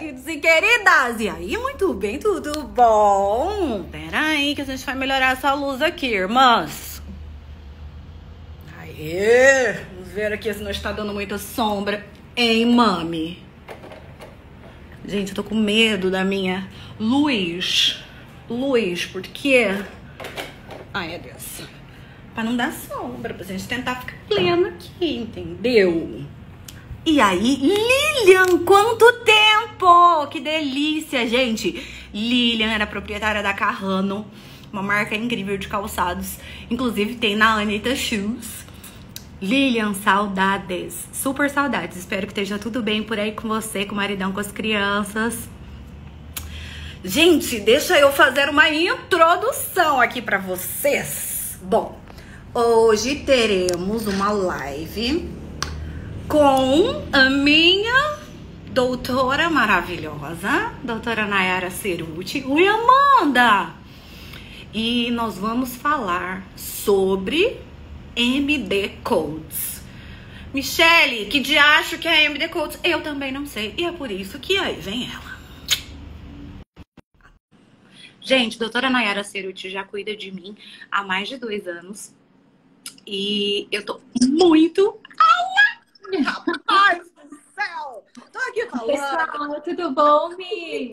queridos e queridas! E aí, muito bem, tudo bom? Pera aí que a gente vai melhorar essa luz aqui, irmãs. Aê! Vamos ver aqui se não está dando muita sombra, hein, mami? Gente, eu tô com medo da minha luz. Por quê? Ai, meu Deus. Pra não dar sombra, pra gente tentar ficar plena aqui, entendeu? E aí, Lilian, quanto tempo! Que delícia, gente! Lilian era proprietária da Carrano, uma marca incrível de calçados. Inclusive tem na Anitta Shoes. Lilian, saudades, super saudades. Espero que esteja tudo bem por aí com você, com o maridão, com as crianças. Gente, deixa eu fazer uma introdução aqui pra vocês. Bom, hoje teremos uma live com a minha doutora maravilhosa, doutora Nayara Cerutti. Oi, Amanda! E nós vamos falar sobre MD Codes. Michele, que diacho que é MD Codes? Eu também não sei. E é por isso que aí vem ela. Gente, doutora Nayara Cerutti já cuida de mim há mais de 2 anos. E eu tô muito... Rapaz do céu! Tô aqui falando. Pessoal, tudo bom, Mi?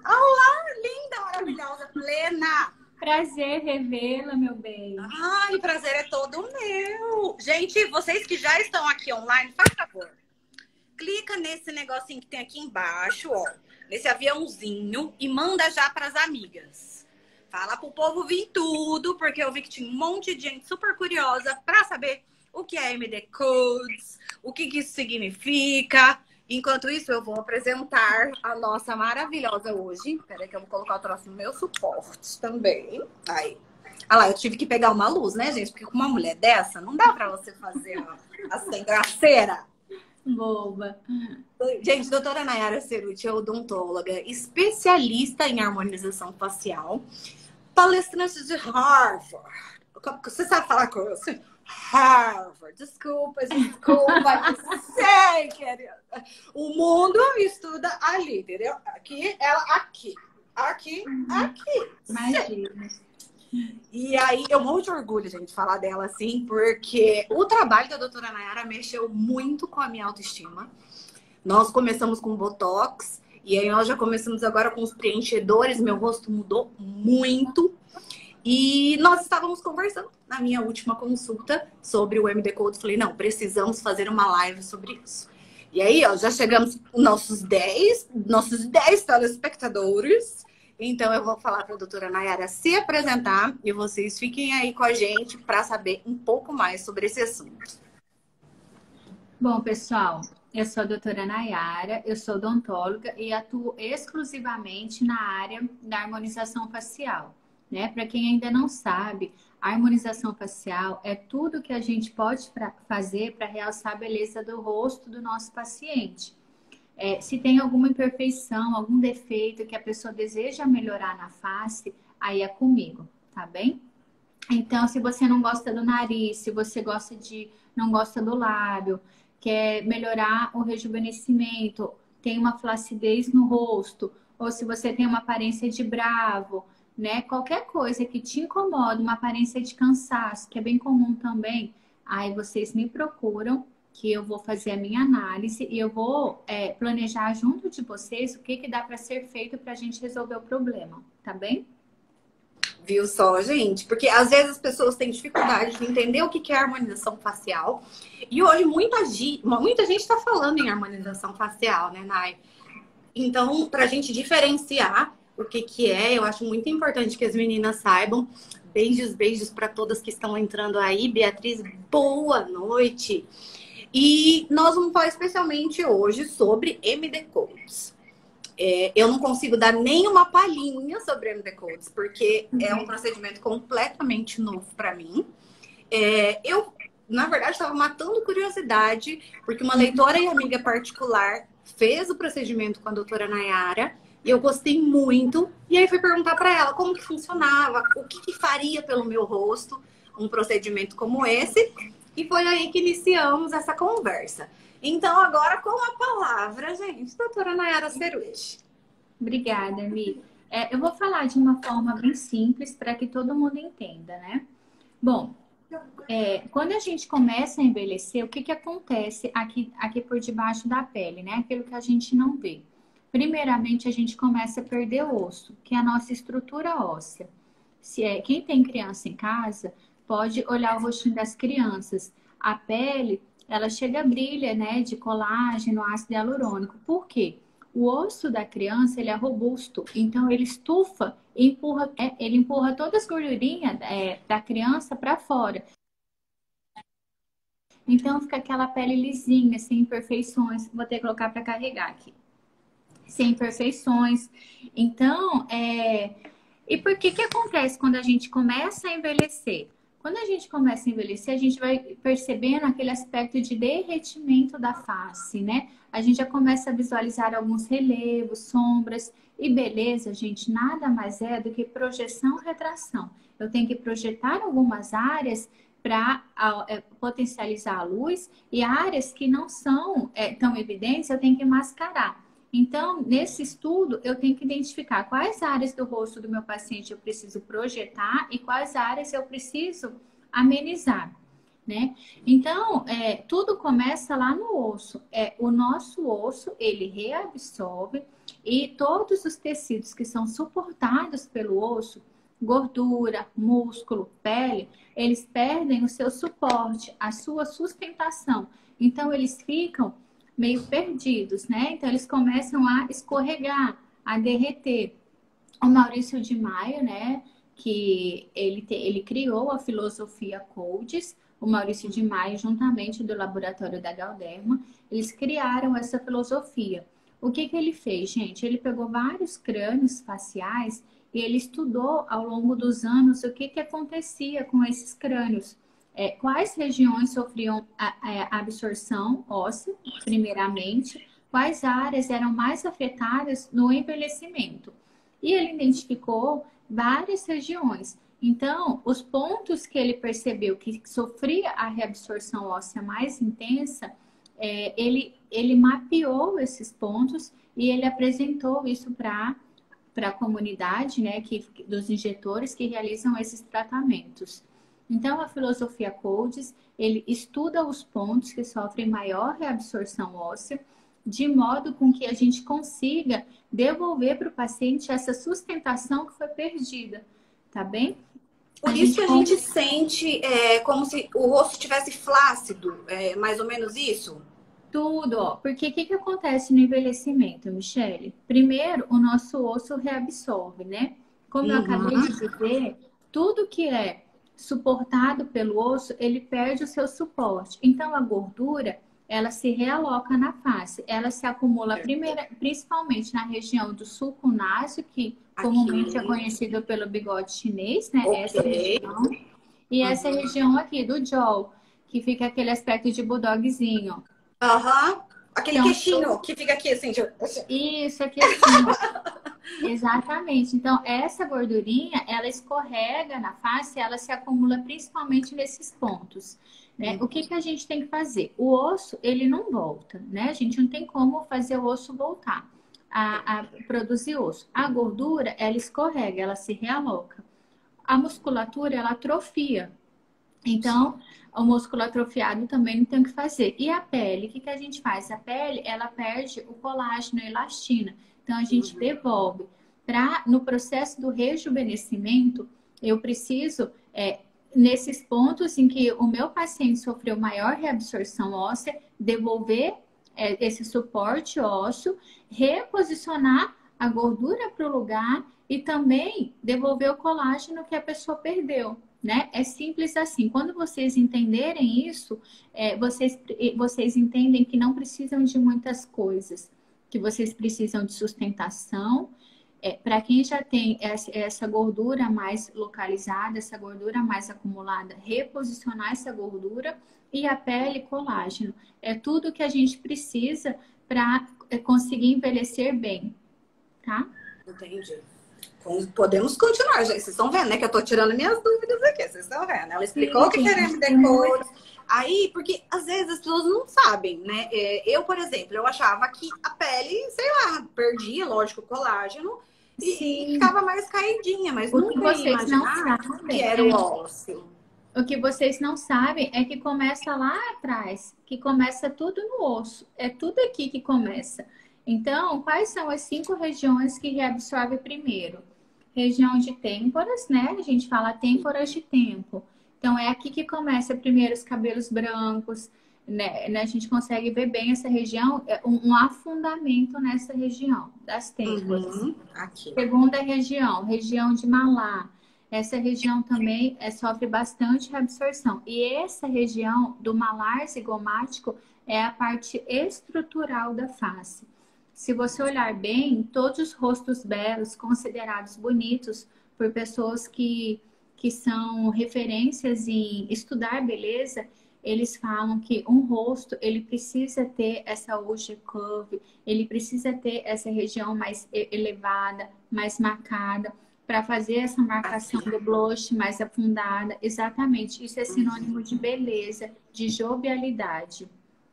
Olá, linda, maravilhosa, plena. Prazer revê-la, meu bem. Ai, o prazer é todo meu. Gente, vocês que já estão aqui online, faz favor. Clica nesse negocinho que tem aqui embaixo, ó. Nesse aviãozinho e manda já pras amigas. Fala pro povo vir tudo, porque eu vi que tinha um monte de gente super curiosa pra saber o que é MD Codes, o que isso significa. Enquanto isso, eu vou apresentar a nossa maravilhosa hoje. Peraí que eu vou colocar o troço no meu suporte também. Aí. Ah lá, eu tive que pegar uma luz, né, gente? Porque com uma mulher dessa, não dá pra você fazer a sem graceira. Boba. Gente, doutora Nayara Cerutti é odontóloga, especialista em harmonização facial, palestrante de Harvard. Você sabe falar com você? Harvard, desculpa, sei, querida. O mundo estuda ali, entendeu? Aqui, ela aqui. Imagina. E aí, eu morro de orgulho, gente, de falar dela assim, porque o trabalho da doutora Nayara mexeu muito com a minha autoestima. Nós começamos com Botox, e aí nós já começamos agora com os preenchedores, meu rosto mudou muito. E nós estávamos conversando na minha última consulta sobre o MD Code. Falei, não, precisamos fazer uma live sobre isso. E aí, ó, já chegamos com nossos 10 telespectadores. Então, eu vou falar para a doutora Nayara se apresentar e vocês fiquem aí com a gente para saber um pouco mais sobre esse assunto. Bom, pessoal, eu sou a doutora Nayara, eu sou odontóloga e atuo exclusivamente na área da harmonização facial. Né? Para quem ainda não sabe, a harmonização facial é tudo que a gente pode fazer para realçar a beleza do rosto do nosso paciente. Se tem alguma imperfeição, algum defeito que a pessoa deseja melhorar na face, aí é comigo, tá bem? Então, se você não gosta do nariz, se você não gosta do lábio, quer melhorar o rejuvenescimento, tem uma flacidez no rosto, ou se você tem uma aparência de bravo, né? Qualquer coisa que te incomoda, uma aparência de cansaço, que é bem comum também, aí vocês me procuram, que eu vou fazer a minha análise e eu vou planejar junto de vocês o que dá para ser feito para a gente resolver o problema, tá bem? Viu só, gente? Porque às vezes as pessoas têm dificuldade de entender o que é harmonização facial. E hoje muita gente está falando em harmonização facial, né, Nay? Então, para a gente diferenciar o que é, eu acho muito importante que as meninas saibam. Beijos para todas que estão entrando aí. Beatriz, boa noite. E nós vamos falar especialmente hoje sobre MD Codes. Eu não consigo dar nenhuma palhinha sobre MD Codes, porque é um procedimento completamente novo para mim. Eu, na verdade, estava matando curiosidade, porque uma leitora e amiga particular fez o procedimento com a doutora Nayara, e eu gostei muito. E aí fui perguntar para ela como que funcionava, o que faria pelo meu rosto um procedimento como esse. E foi aí que iniciamos essa conversa. Então, agora com a palavra, gente, doutora Nayara Ceruti. Obrigada, Mi. Eu vou falar de uma forma bem simples para que todo mundo entenda, né? Bom, quando a gente começa a envelhecer, o que que acontece aqui por debaixo da pele, né? Aquilo que a gente não vê. Primeiramente, a gente começa a perder osso, que é a nossa estrutura óssea. Quem tem criança em casa pode olhar o rostinho das crianças. A pele, ela chega a brilha, né, de colágeno, ácido hialurônico. Por quê? O osso da criança, ele é robusto, então ele estufa e empurra, ele empurra todas as gordurinhas da criança para fora. Então fica aquela pele lisinha, sem imperfeições. Vou ter que colocar para carregar aqui. Sem imperfeições. Então, e por que que acontece quando a gente começa a envelhecer? Quando a gente começa a envelhecer, a gente vai percebendo aquele aspecto de derretimento da face, né? A gente já começa a visualizar alguns relevos, sombras. E beleza, gente, nada mais é do que projeção e retração. Eu tenho que projetar algumas áreas para potencializar a luz e áreas que não são tão evidentes, eu tenho que mascarar. Então, nesse estudo, eu tenho que identificar quais áreas do rosto do meu paciente eu preciso projetar e quais áreas eu preciso amenizar, né? Então, tudo começa lá no osso. O nosso osso, ele reabsorve e todos os tecidos que são suportados pelo osso, gordura, músculo, pele, eles perdem o seu suporte, a sua sustentação. Então, eles ficam meio perdidos, né? Então, eles começam a escorregar, a derreter. O Maurício de Maio, né? Que ele criou a filosofia Codes, o Maurício de Maio, juntamente do laboratório da Galderma, eles criaram essa filosofia. O que que ele fez, gente? Ele pegou vários crânios faciais e ele estudou ao longo dos anos o que que acontecia com esses crânios. Quais regiões sofriam a absorção óssea, primeiramente, quais áreas eram mais afetadas no envelhecimento. E ele identificou várias regiões. Então, os pontos que ele percebeu que sofria a reabsorção óssea mais intensa, ele mapeou esses pontos e ele apresentou isso para a comunidade, né, dos injetores que realizam esses tratamentos. Então, a filosofia Codes, ele estuda os pontos que sofrem maior reabsorção óssea, de modo com que a gente consiga devolver para o paciente essa sustentação que foi perdida, tá bem? Por isso que a gente sente como se o rosto estivesse flácido, mais ou menos isso? Tudo, ó. Porque o que acontece no envelhecimento, Michele? Primeiro, o nosso osso reabsorve, né? Como eu acabei de dizer, tudo que é suportado pelo osso, ele perde o seu suporte. Então, a gordura, ela se realoca na face. Ela se acumula principalmente na região do sulco náseo, que comumente é conhecido pelo bigode chinês, né? Okay. Essa região. E essa região aqui do jaw, que fica aquele aspecto de bulldogzinho. Aquele queixinho que fica aqui assim. Isso, aqui assim. Exatamente. Então, essa gordurinha, ela escorrega na face, ela se acumula principalmente nesses pontos, né? O que a gente tem que fazer? O osso, ele não volta, né? A gente não tem como fazer o osso voltar a produzir osso. A gordura, ela escorrega, ela se realoca. A musculatura, ela atrofia. Então, o músculo atrofiado também não tem o que fazer. E a pele, o que a gente faz? A pele, ela perde o colágeno e a elastina. Então, a gente devolve. No processo do rejuvenescimento, eu preciso, nesses pontos em que o meu paciente sofreu maior reabsorção óssea, devolver esse suporte ósseo, reposicionar a gordura para o lugar e também devolver o colágeno que a pessoa perdeu. Né? É simples assim. Quando vocês entenderem isso, vocês entendem que não precisam de muitas coisas, que vocês precisam de sustentação. Para quem já tem essa gordura mais localizada, essa gordura mais acumulada, reposicionar essa gordura e a pele colágeno. É tudo que a gente precisa para conseguir envelhecer bem, tá? Entendi. Podemos continuar, gente. Vocês estão vendo, né? Que eu tô tirando minhas dúvidas aqui. Vocês estão vendo? Ela explicou o que era MD Codes. Aí, porque às vezes as pessoas não sabem, né? Eu, por exemplo, eu achava que a pele, sei lá, perdia, lógico, colágeno e ficava mais caidinha, mas o que nunca ia vocês não imaginar sabem que era o ósseo. O que vocês não sabem é que começa lá atrás, que começa tudo no osso. É tudo aqui que começa. Então, quais são as 5 regiões que reabsorve primeiro? Região de têmporas, né? A gente fala têmporas de tempo. Então, é aqui que começa primeiro os cabelos brancos, né? A gente consegue ver bem essa região, um afundamento nessa região das têmporas. Aqui. Segunda região, região de malar. Essa região também sofre bastante reabsorção. E essa região do malar zigomático é a parte estrutural da face. Se você olhar bem, todos os rostos belos, considerados bonitos por pessoas que são referências em estudar beleza, eles falam que um rosto, ele precisa ter essa U-curve, ele precisa ter essa região mais elevada, mais marcada, para fazer essa marcação do blush mais afundada. Exatamente, isso é sinônimo de beleza, de jovialidade,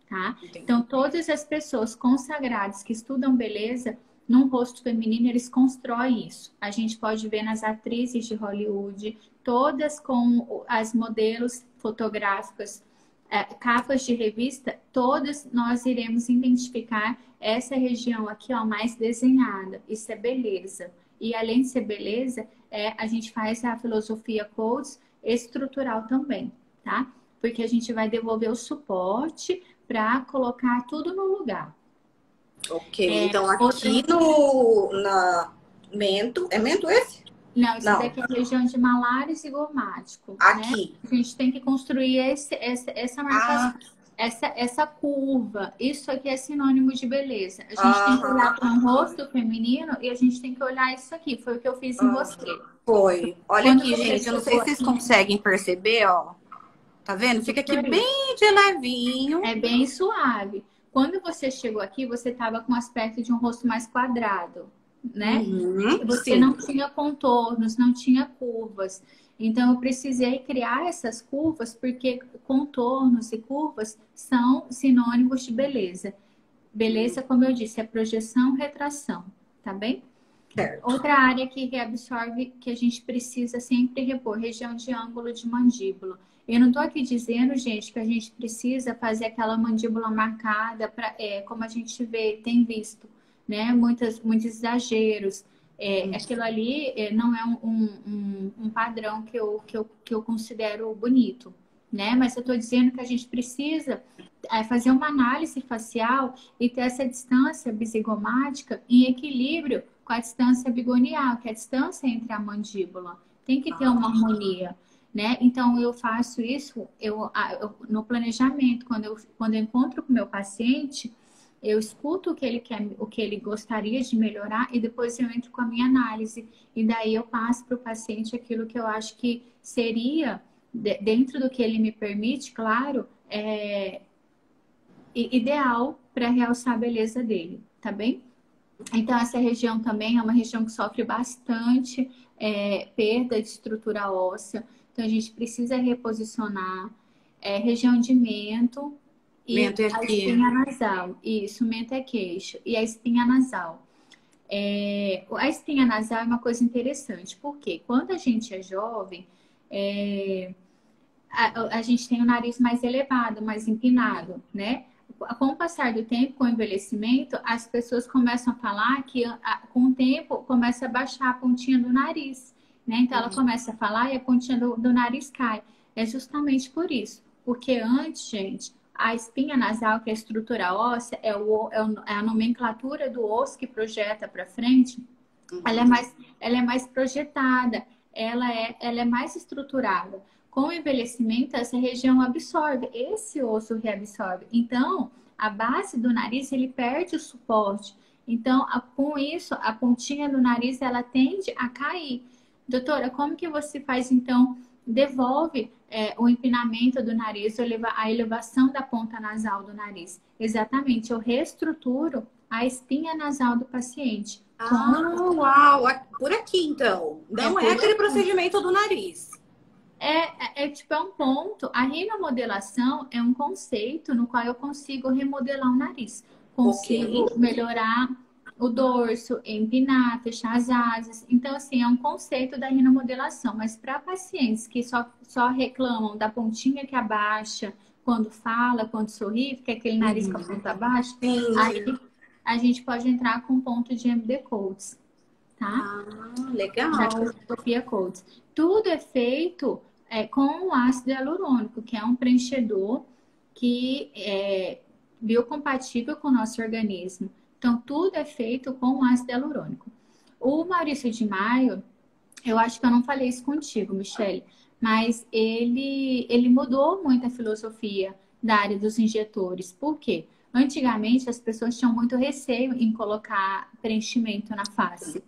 tá? Então, todas as pessoas consagradas que estudam beleza, num rosto feminino, eles constroem isso. A gente pode ver nas atrizes de Hollywood, todas com as modelos fotográficas, capas de revista, todas nós iremos identificar essa região aqui, ó, mais desenhada. Isso é beleza. E além de ser beleza, a gente faz a filosofia Codes estrutural também, tá? Porque a gente vai devolver o suporte para colocar tudo no lugar. Ok, então aqui na mento, é mento esse? Não, isso daqui é a região de malar e zigomático. Aqui. Né? A gente tem que construir essa marcação, essa curva. Isso aqui é sinônimo de beleza. A gente tem que olhar para um rosto feminino e a gente tem que olhar isso aqui. Foi o que eu fiz em você. Foi. Olha aqui, gente. Eu não sei se vocês conseguem perceber, ó. Tá vendo? Fica aqui bem de levinho. É bem suave. Quando você chegou aqui, você estava com o aspecto de um rosto mais quadrado, né? Você não tinha contornos, não tinha curvas. Então, eu precisei criar essas curvas porque contornos e curvas são sinônimos de beleza. Beleza, como eu disse, é projeção, retração, tá bem? Certo. Outra área que reabsorve, que a gente precisa sempre repor, região de ângulo de mandíbula. Eu não estou aqui dizendo, gente, que a gente precisa fazer aquela mandíbula marcada, como a gente tem visto, né? Muitos exageros. Aquilo ali não é um padrão que eu considero bonito, né? Mas eu estou dizendo que a gente precisa fazer uma análise facial e ter essa distância bisigomática em equilíbrio com a distância bigonial, que é a distância entre a mandíbula. Tem que ter uma harmonia, né? Então, eu faço isso no planejamento. Quando eu encontro com o meu paciente, eu escuto o que ele quer, o que ele gostaria de melhorar e depois eu entro com a minha análise. E daí eu passo para o paciente aquilo que eu acho que seria, dentro do que ele me permite, claro, ideal para realçar a beleza dele, tá bem? Então, essa região também é uma região que sofre bastante perda de estrutura óssea. Então, a gente precisa reposicionar. Região de mento e a espinha nasal. Isso, mento é queixo. E a espinha nasal. A espinha nasal é uma coisa interessante. Porque quando a gente é jovem, a gente tem o nariz mais elevado, mais empinado, né? Com o passar do tempo, com o envelhecimento, as pessoas começam a falar que com o tempo começa a baixar a pontinha do nariz, né? Então ela começa a falar e a pontinha do nariz cai. É justamente por isso. Porque antes, gente, a espinha nasal, que é a estrutura óssea, é a nomenclatura do osso que projeta para frente, ela é mais projetada, ela é mais estruturada. Com o envelhecimento, essa região absorve, esse osso reabsorve. Então, a base do nariz, ele perde o suporte. Então, com isso, a pontinha do nariz, ela tende a cair. Doutora, como que você faz, então, devolve o empinamento do nariz, a elevação da ponta nasal do nariz? Exatamente, eu reestruturo a espinha nasal do paciente. Uau! Por aqui, então. Não é aquele procedimento do nariz. É um ponto. A rinomodelação é um conceito no qual eu consigo remodelar o nariz. Consigo melhorar o dorso, empinar, fechar as asas. Então, assim, é um conceito da rinomodelação. Mas para pacientes que só reclamam da pontinha que abaixa quando fala, quando sorri, fica aquele nariz com a ponta baixa, aí a gente pode entrar com ponto de MD Codes, tá? Legal. Da filosofia Codes. Tudo é feito com o ácido hialurônico, que é um preenchedor que é biocompatível com o nosso organismo. Então, tudo é feito com o ácido hialurônico. O Maurício de Maio, eu acho que eu não falei isso contigo, Michele, mas ele mudou muito a filosofia da área dos injetores. Por quê? Antigamente, as pessoas tinham muito receio em colocar preenchimento na face,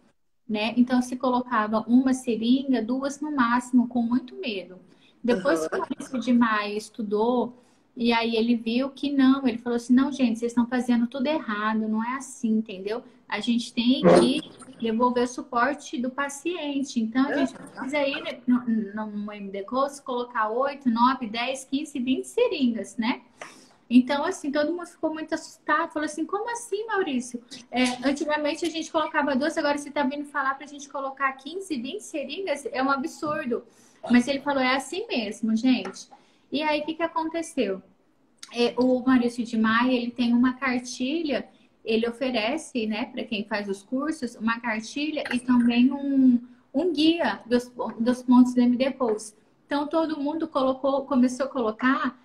né? Então, se colocava uma seringa, 2 no máximo, com muito medo. Depois que o Maurício de Maio estudou, e aí ele viu que não, ele falou assim, não, gente, vocês estão fazendo tudo errado, não é assim, entendeu? A gente tem que devolver o suporte do paciente. Então, a gente precisa ir no MD Codes, colocar 8, 9, 10, 15, 20 seringas, né? Então, assim, todo mundo ficou muito assustado. Falou assim, como assim, Maurício? Antigamente a gente colocava 12, agora você está vindo falar para a gente colocar 15, 20 seringas? É um absurdo. Mas ele falou, é assim mesmo, gente. E aí, o que aconteceu? O Maurício de Maia, ele tem uma cartilha, ele oferece, né, para quem faz os cursos, uma cartilha e também um guia dos pontos do MD Pulse. Então, todo mundo começou a colocar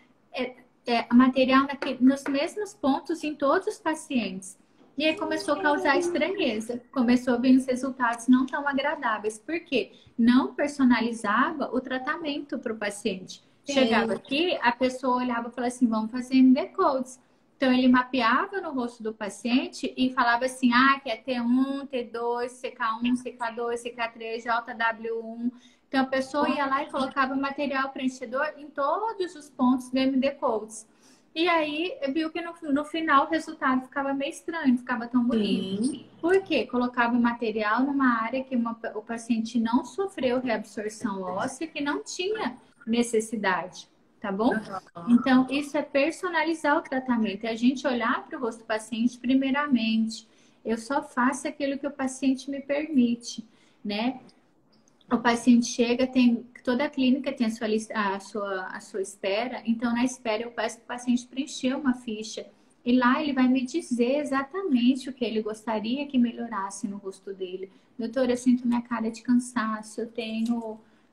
material nos mesmos pontos em todos os pacientes. E aí começou a causar estranheza, começou a vir os resultados não tão agradáveis. Por quê? Não personalizava o tratamento para o paciente. Chegava aqui, a pessoa olhava e falava assim, vamos fazer MD Codes. Então, ele mapeava no rosto do paciente e falava assim, quer T1, T2, CK1, CK2, CK3, JW1. Então, a pessoa ia lá e colocava material preenchedor em todos os pontos do MD Codes. E aí, viu que no final o resultado ficava meio estranho, ficava tão bonito. Por quê? Colocava o material numa área que o paciente não sofreu reabsorção óssea, que não tinha necessidade, tá bom? Então, isso é personalizar o tratamento. É a gente olhar para o rosto do paciente primeiramente. Eu só faço aquilo que o paciente me permite, né? O paciente chega, toda a clínica tem a sua espera, então na espera eu peço para o paciente preencher uma ficha e lá ele vai me dizer exatamente o que ele gostaria que melhorasse no rosto dele. Doutora, eu sinto minha cara de cansaço,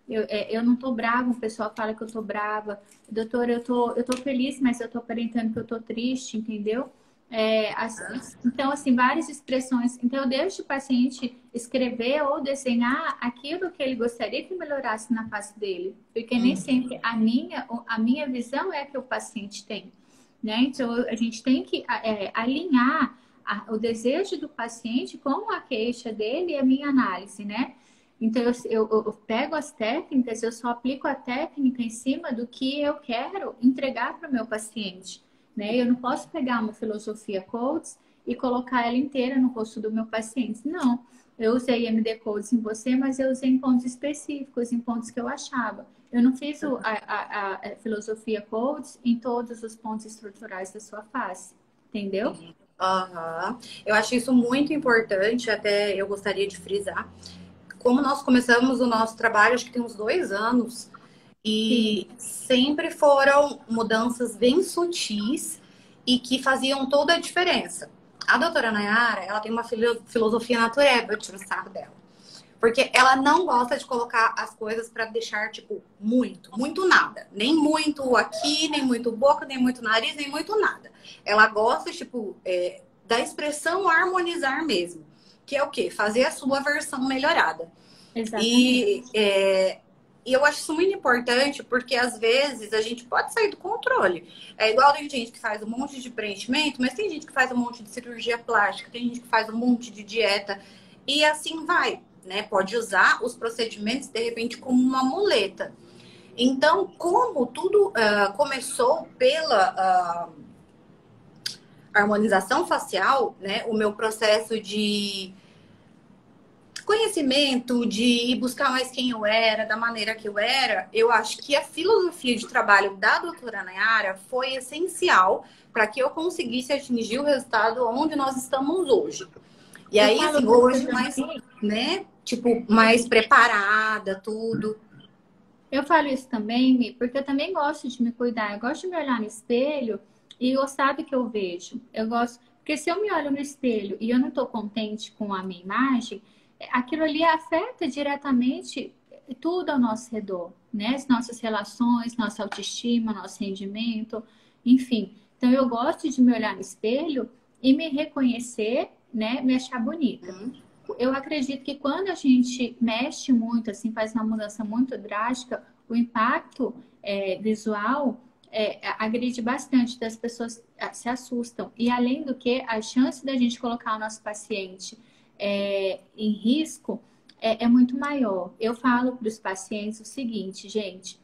eu não tô brava, o pessoal fala que eu tô brava. Doutora, eu tô feliz, mas eu tô aparentando que eu tô triste, entendeu? Então, assim, várias expressões. Então, eu deixo o paciente escrever ou desenhar aquilo que ele gostaria que melhorasse na face dele. Porque nem sempre a minha visão é a que o paciente tem, né? Então, a gente tem que alinhar o desejo do paciente com a queixa dele e a minha análise, né? Então, eu pego as técnicas, eu só aplico a técnica em cima do que eu quero entregar para o meu paciente, né? Eu não posso pegar uma filosofia Codes e colocar ela inteira no rosto do meu paciente. Não, eu usei MD Codes em você, mas eu usei em pontos específicos, em pontos que eu achava. Eu não fiz a filosofia Codes em todos os pontos estruturais da sua face, entendeu? Eu acho isso muito importante, até eu gostaria de frisar. Como nós começamos o nosso trabalho, acho que tem uns 2 anos, e sempre foram mudanças bem sutis e que faziam toda a diferença. A doutora Nayara, ela tem uma filosofia natureba, eu tiro o sarro dela. Porque ela não gosta de colocar as coisas para deixar, tipo, muito nada. Nem muito aqui, nem muito boca, nem muito nariz, nem muito nada. Ela gosta, tipo, da expressão harmonizar mesmo. Que é o quê? Fazer a sua versão melhorada. Exatamente. E eu acho isso muito importante, porque às vezes a gente pode sair do controle. É igual tem gente que faz um monte de preenchimento, mas tem gente que faz um monte de cirurgia plástica, tem gente que faz um monte de dieta. E assim vai, né? Pode usar os procedimentos, de repente, como uma muleta. Então, como tudo começou pela harmonização facial, né, o meu processo de conhecimento, de ir buscar mais quem eu era, da maneira que eu era, eu acho que a filosofia de trabalho da doutora Nayara foi essencial para que eu conseguisse atingir o resultado onde nós estamos hoje. E aí, assim, hoje mais, né, tipo, mais preparada, tudo. Eu falo isso também, Mi, porque eu também gosto de me cuidar. Eu gosto de me olhar no espelho e gostar do que eu vejo. Eu gosto, porque se eu me olho no espelho e eu não estou contente com a minha imagem, aquilo ali afeta diretamente tudo ao nosso redor, né? As nossas relações, nossa autoestima, nosso rendimento, enfim. Então eu gosto de me olhar no espelho e me reconhecer, né? Me achar bonita. Eu acredito que quando a gente mexe muito, assim, faz uma mudança muito drástica, o impacto visual agride bastante, das pessoas se assustam. E além do que, a chance da gente colocar o nosso paciente em risco é muito maior. Eu falo para os pacientes o seguinte, gente,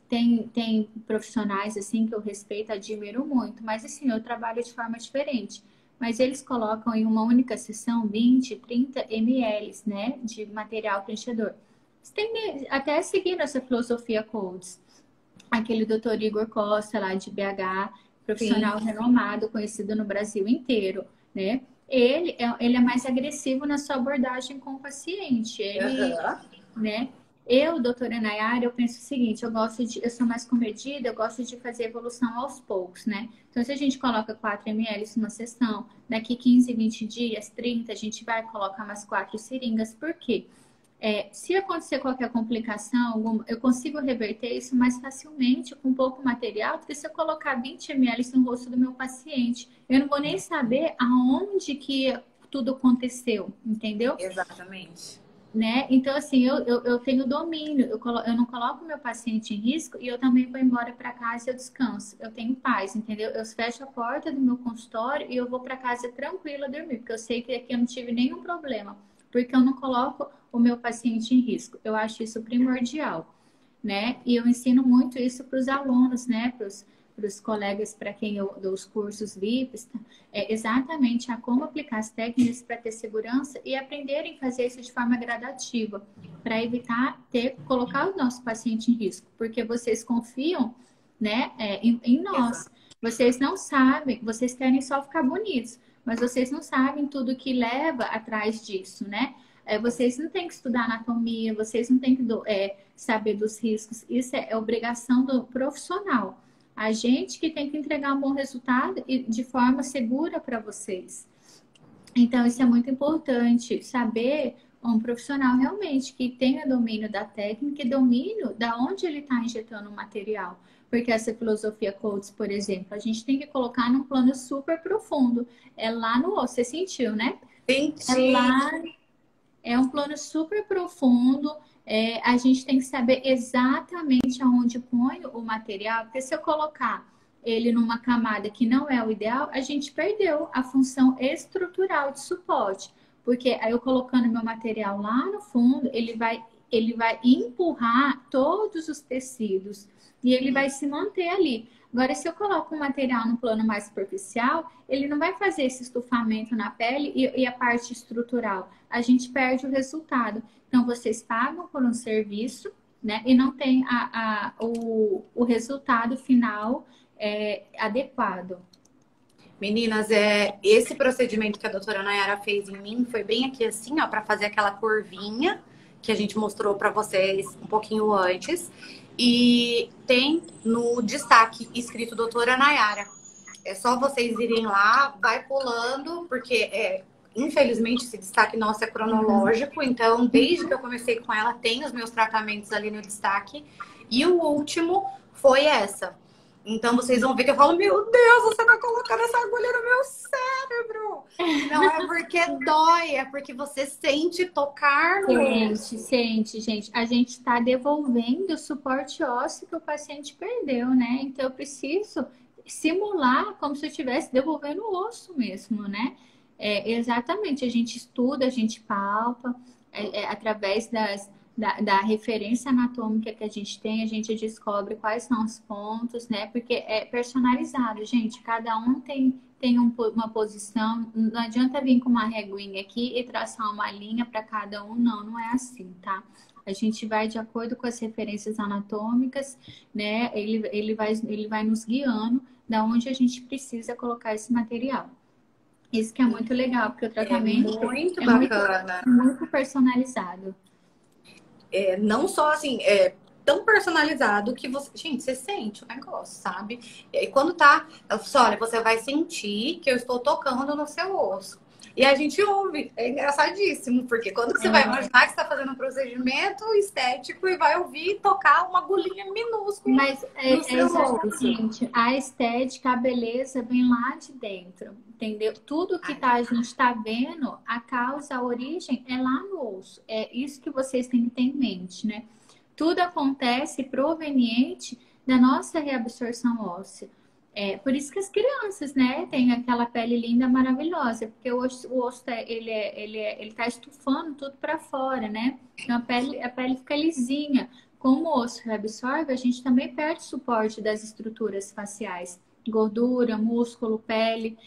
tem profissionais assim que eu respeito, admiro muito, mas assim, eu trabalho de forma diferente. Mas eles colocam em uma única sessão 20, 30 ml, né, de material preenchedor. Você tem até seguindo essa filosofia Codes. Aquele doutor Igor Costa, lá de BH, profissional Sim. renomado, conhecido no Brasil inteiro, né? Ele é mais agressivo na sua abordagem com o paciente. Ele, né? Eu, doutora Nayara, eu penso o seguinte, eu sou mais comedida, eu gosto de fazer evolução aos poucos, né? Então, se a gente coloca 4 ml numa sessão, daqui 15, 20 dias, 30, a gente vai colocar mais 4 seringas. Por quê? Se acontecer qualquer complicação, eu consigo reverter isso mais facilmente com pouco material do que se eu colocar 20 ml no rosto do meu paciente. Eu não vou nem saber aonde que tudo aconteceu, entendeu? Exatamente. Né? Então, assim, eu tenho domínio, eu não coloco meu paciente em risco e eu também vou embora para casa e eu descanso. Eu tenho paz, entendeu? Eu fecho a porta do meu consultório e eu vou para casa tranquila dormir, porque eu sei que aqui eu não tive nenhum problema, porque eu não coloco o meu paciente em risco. Eu acho isso primordial, né? E eu ensino muito isso para os alunos, né? Para os colegas para quem eu dou os cursos VIPs, exatamente a como aplicar as técnicas para ter segurança e aprenderem a fazer isso de forma gradativa, para evitar colocar o nosso paciente em risco, porque vocês confiam, né, em nós. Exato. Vocês não sabem, vocês querem só ficar bonitos, mas vocês não sabem tudo que leva atrás disso, né? Vocês não têm que estudar anatomia, vocês não têm que saber dos riscos. Isso é obrigação do profissional. A gente que tem que entregar um bom resultado e de forma segura para vocês. Então, isso é muito importante, saber um profissional realmente que tenha domínio da técnica e domínio da onde ele está injetando o material. Porque essa filosofia Coates, por exemplo, a gente tem que colocar num plano super profundo. É lá no osso, você sentiu, né? Senti. É um plano super profundo. A gente tem que saber exatamente aonde põe o material, porque se eu colocar ele numa camada que não é o ideal, a gente perdeu a função estrutural de suporte. Porque aí eu colocando meu material lá no fundo, ele vai empurrar todos os tecidos e ele vai se manter ali. Agora, se eu coloco o material no plano mais superficial, ele não vai fazer esse estufamento na pele e a parte estrutural. A gente perde o resultado. Então, vocês pagam por um serviço, né? E não tem o resultado final adequado. Meninas, esse procedimento que a doutora Nayara fez em mim foi bem aqui assim, ó, para fazer aquela curvinha que a gente mostrou para vocês um pouquinho antes. E tem no destaque escrito doutora Nayara. É só vocês irem lá, vai pulando, porque infelizmente esse destaque nosso é cronológico, então desde que eu comecei com ela tem os meus tratamentos ali no destaque. E o último foi essa. Então vocês vão ver que eu falo, meu Deus, você tá colocando essa agulha no meu cérebro. E não é porque dói, é porque você sente tocar no... Sente, gente. A gente está devolvendo o suporte ósseo que o paciente perdeu, né? Então eu preciso simular como se eu estivesse devolvendo o osso mesmo, né? Exatamente, a gente estuda, a gente palpa, através da referência anatômica que a gente descobre quais são os pontos, né? Porque é personalizado, gente. Cada um tem uma posição. Não adianta vir com uma reguinha aqui e traçar uma linha para cada um. Não, não é assim, tá? A gente vai de acordo com as referências anatômicas, né? Ele vai nos guiando da onde a gente precisa colocar esse material. Isso que é muito legal, porque o tratamento muito é bacana. muito personalizado. Não só assim, tão personalizado que você. Gente, você sente o negócio, sabe? E aí, quando tá. Olha, você vai sentir que eu estou tocando no seu osso. E a gente ouve, é engraçadíssimo, porque quando que você vai imaginar que você está fazendo um procedimento estético e vai ouvir tocar uma agulhinha minúscula Mas no seu osso? gente, a estética, a beleza vem lá de dentro, entendeu? Tudo que a gente está vendo, a causa, a origem é lá no osso. É isso que vocês têm que ter em mente, né? Tudo acontece proveniente da nossa reabsorção óssea. Por isso que as crianças, né, têm aquela pele linda, maravilhosa, porque o osso ele tá estufando tudo para fora, né? Então a pele fica lisinha. Como o osso reabsorve, a gente também perde suporte das estruturas faciais, gordura, músculo, pele.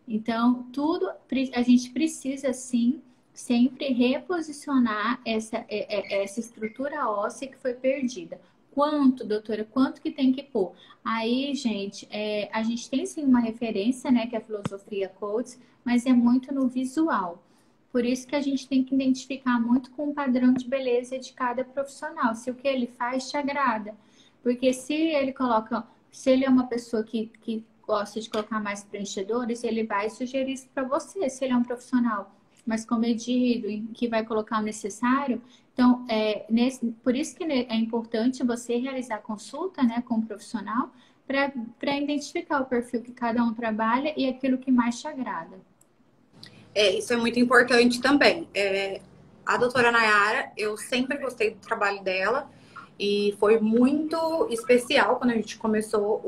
Então, tudo a gente precisa sim sempre reposicionar essa estrutura óssea que foi perdida. Quanto, doutora? Quanto que tem que pôr? Aí, gente, a gente tem sim uma referência, né, que é a filosofia Coates, mas é muito no visual. Por isso que a gente tem que identificar muito com o padrão de beleza de cada profissional, se o que ele faz te agrada. Porque se ele é uma pessoa que gosta de colocar mais preenchedores, ele vai sugerir isso para você. Se ele é um profissional mais comedido, que vai colocar o necessário. Então, por isso que é importante você realizar consulta, né, com o profissional para identificar o perfil que cada um trabalha e aquilo que mais te agrada. Isso é muito importante também. A doutora Nayara, eu sempre gostei do trabalho dela e foi muito especial quando a gente começou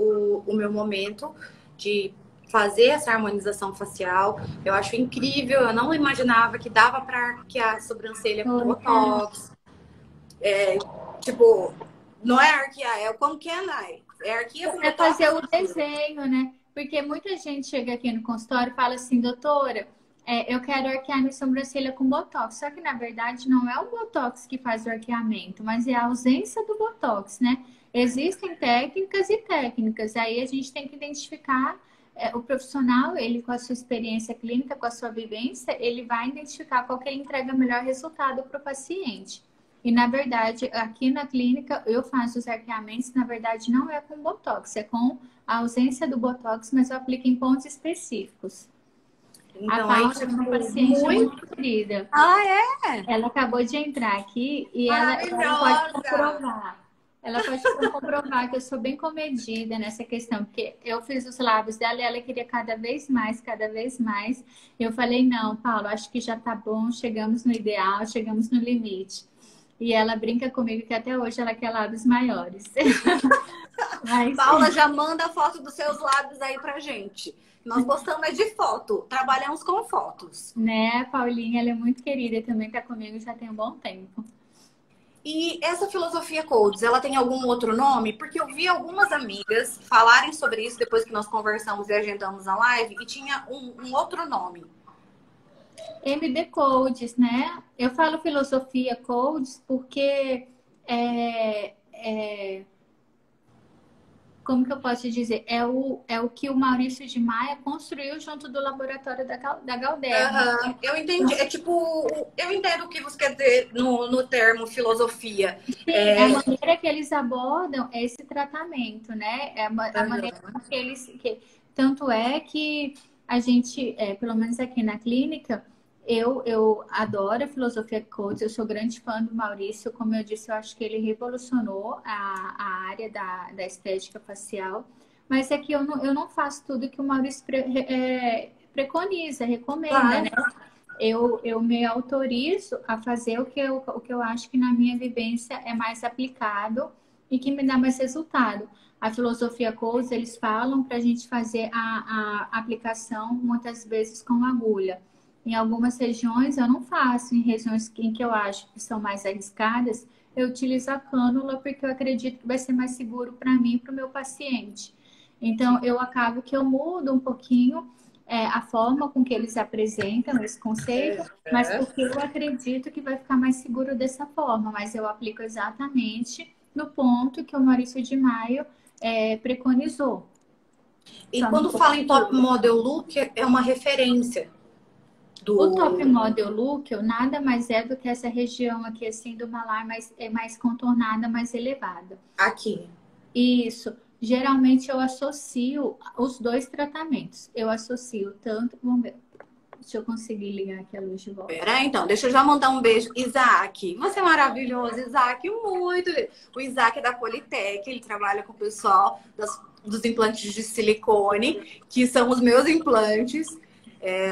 o meu momento de fazer essa harmonização facial. Eu acho incrível, eu não imaginava que dava para arquear a sobrancelha com botox. Tipo, não é arquear, como que é, Nay? É arquear com botox. Fazer o desenho, né? Porque muita gente chega aqui no consultório e fala assim, doutora, eu quero arquear minha sobrancelha com botox. Só que, na verdade, não é o botox que faz o arqueamento, mas é a ausência do botox, né? Existem técnicas e técnicas. Aí a gente tem que identificar o profissional, ele com a sua experiência clínica, com a sua vivência, ele vai identificar qual que ele entrega melhor resultado para o paciente. E, na verdade, aqui na clínica, eu faço os arqueamentos, na verdade, não é com botox, é com a ausência do botox, mas eu aplico em pontos específicos. Então, a Paula é uma paciente muito querida. Ela acabou de entrar aqui e ela pode comprovar. Ela pode comprovar que eu sou bem comedida nessa questão, porque eu fiz os lábios dela e ela queria cada vez mais, cada vez mais. Eu falei, não, Paulo, acho que já tá bom, chegamos no ideal, chegamos no limite. E ela brinca comigo que até hoje ela quer lábios maiores. Mas... Paula, já manda a foto dos seus lábios aí pra gente. Nós gostamos de foto, trabalhamos com fotos. Né, Paulinha, ela é muito querida, também tá comigo já tem um bom tempo. E essa filosofia Coates, ela tem algum outro nome? Porque eu vi algumas amigas falarem sobre isso depois que nós conversamos e agendamos a live, e tinha um outro nome. MD Coates, né? Eu falo filosofia Coates porque como que eu posso dizer? É o que o Maurício de Maia construiu junto do laboratório da Galderma. Eu entendi. Eu entendo o que você quer dizer no termo filosofia. Sim, a maneira que eles abordam esse tratamento, né? É a maneira que eles... Tanto é que a gente, pelo menos aqui na clínica, eu adoro a filosofia Coates, eu sou grande fã do Maurício. Como eu disse, eu acho que ele revolucionou a área da estética facial. Mas é que eu não faço tudo que o Maurício preconiza, recomenda, né? Eu me autorizo a fazer o que eu acho que na minha vivência é mais aplicado e que me dá mais resultado. A filosofia Coates, eles falam para a gente fazer a aplicação muitas vezes com agulha. Em algumas regiões eu não faço, em regiões em que eu acho que são mais arriscadas, eu utilizo a cânula porque eu acredito que vai ser mais seguro para mim e para o meu paciente. Então, eu acabo que eu mudo um pouquinho a forma com que eles apresentam esse conceito, mas porque eu acredito que vai ficar mais seguro dessa forma, mas eu aplico exatamente no ponto que o Maurício de Maio preconizou. E quando fala em top model look, é uma referência O top model look nada mais é do que essa região aqui assim do malar mais contornada, mais elevada. Aqui. Isso. Geralmente eu associo os dois tratamentos. Eu associo tanto. Vamos ver. Deixa eu conseguir ligar aqui a luz de volta. Pera, então, deixa eu já mandar um beijo. Isaac, você é maravilhoso, Isaac, muito. O Isaac é da Politec, ele trabalha com o pessoal dos implantes de silicone, que são os meus implantes,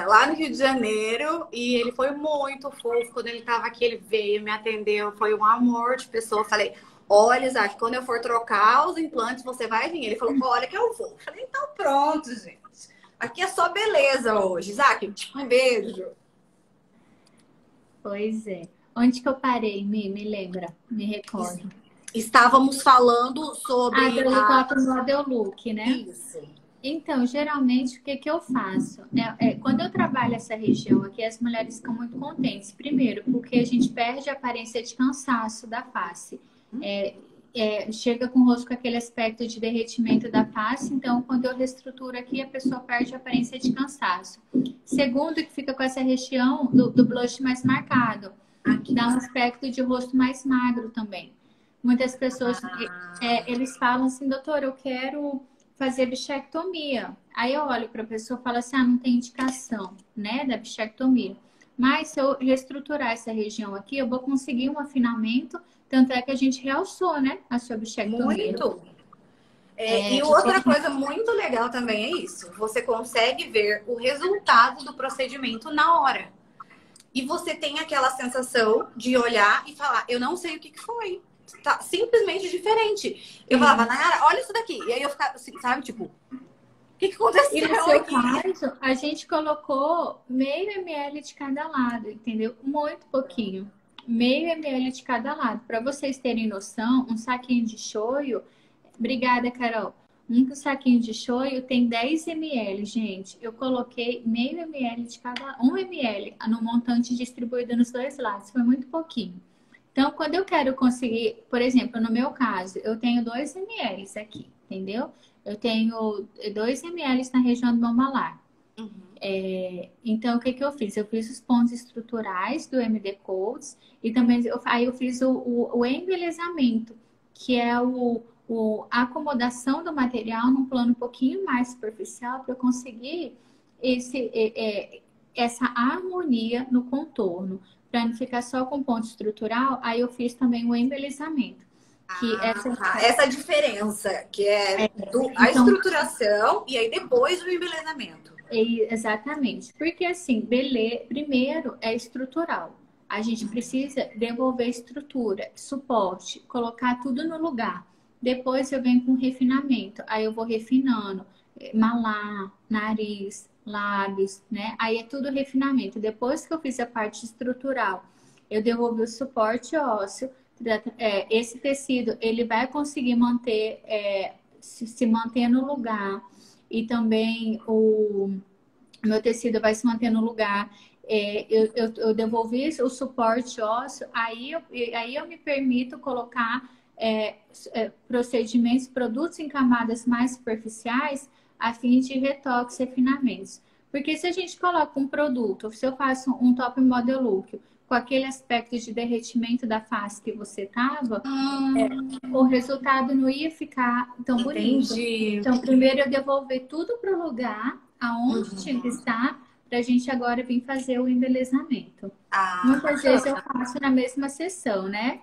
lá no Rio de Janeiro. E ele foi muito fofo. Quando ele estava aqui, ele veio, me atendeu, foi um amor de pessoa. Eu falei, olha, Isaac, quando eu for trocar os implantes, você vai vir. Ele falou, olha que eu vou. Eu falei, então pronto, gente. Aqui é só beleza hoje. Isaac, um beijo. Pois é. Onde que eu parei, Me lembra? Me recordo. Estávamos falando sobre... pelo top model look, né? Isso. Então, geralmente, o que eu faço? Quando eu trabalho essa região aqui, as mulheres ficam muito contentes. Primeiro, porque a gente perde a aparência de cansaço da face. Chega com o rosto com aquele aspecto de derretimento da face. Então, quando eu reestruturo aqui, a pessoa perde a aparência de cansaço. Segundo, que fica com essa região do blush mais marcado. Dá um aspecto de rosto mais magro também. Muitas pessoas, eles falam assim, doutora, eu quero fazer bichectomia. Aí eu olho para a pessoa e falo assim, não tem indicação, né, da bichectomia. Mas se eu reestruturar essa região aqui, eu vou conseguir um afinamento, tanto é que a gente realçou, né, a sua bichectomia. Muito. E outra coisa muito legal também é isso. Você consegue ver o resultado do procedimento na hora. E você tem aquela sensação de olhar e falar, eu não sei o que foi. Tá simplesmente diferente. Eu falava, Nayara, olha isso daqui. E aí eu ficava assim, sabe, tipo, o que aconteceu? E no seu caso, a gente colocou meio ml de cada lado, entendeu? Muito pouquinho. Meio ml de cada lado. Para vocês terem noção, um saquinho de shoyu... Obrigada, Carol. Um saquinho de shoyu tem 10 ml, gente. Eu coloquei meio ml de cada... 1 ml no montante distribuído nos dois lados. Foi muito pouquinho. Então, quando eu quero conseguir... Por exemplo, no meu caso, eu tenho 2 ml aqui, entendeu? Eu tenho 2 ml na região do meu malar. Então, o que eu fiz? Eu fiz os pontos estruturais do MD Codes e também aí eu fiz o embelezamento, que é a acomodação do material num plano um pouquinho mais superficial para eu conseguir essa harmonia no contorno. Para não ficar só com ponto estrutural, aí eu fiz também o embelezamento. Essa diferença, que a estruturação e aí depois o embelezamento. Exatamente. Porque assim, primeiro é estrutural. A gente precisa devolver estrutura, suporte, colocar tudo no lugar. Depois eu venho com refinamento. Aí eu vou refinando malar, nariz, lábios, né? Aí é tudo refinamento. Depois que eu fiz a parte estrutural, eu devolvi o suporte ósseo. Esse tecido, ele vai conseguir se manter no lugar. E também o meu tecido vai se manter no lugar. Eu devolvi o suporte ósseo, aí eu me permito colocar procedimentos, produtos em camadas mais superficiais a fim de retoques e refinamentos. Porque se a gente coloca um produto, se eu faço um top model look com aquele aspecto de derretimento da face que você tava, o resultado não ia ficar tão bonito. Então, primeiro eu devolver tudo para o lugar aonde tinha que estar, para a gente agora vir fazer o embelezamento. Muitas vezes eu faço na mesma sessão, né?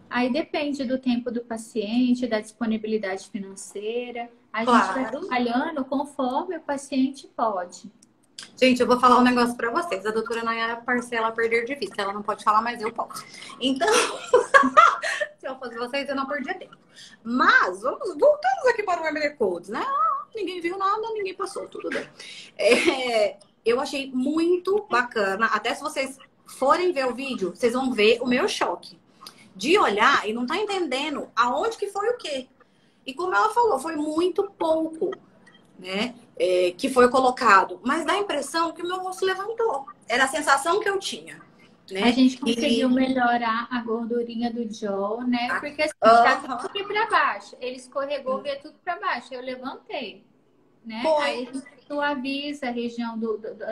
Aí depende do tempo do paciente, da disponibilidade financeira. A gente vai trabalhando conforme o paciente pode. Gente, eu vou falar um negócio pra vocês. A doutora Nayara parcela a perder de vista. Ela não pode falar, mas eu posso. Então, se eu fosse vocês, eu não perdia tempo. Mas, voltamos aqui para o MD Codes, né? Ninguém viu nada, ninguém passou, tudo bem. eu achei muito bacana. Até se vocês forem ver o vídeo, vocês vão ver o meu choque. De olhar e não tá entendendo aonde que foi o quê. E como ela falou, foi muito pouco, né? Que foi colocado. Mas dá a impressão que o meu rosto levantou. Era a sensação que eu tinha. Né? A gente conseguiu melhorar a gordurinha do jaw, né? Porque assim, tá tudo aqui pra baixo. Ele escorregou, veio tudo pra baixo. Eu levantei, né? Aí a gente suaviza a região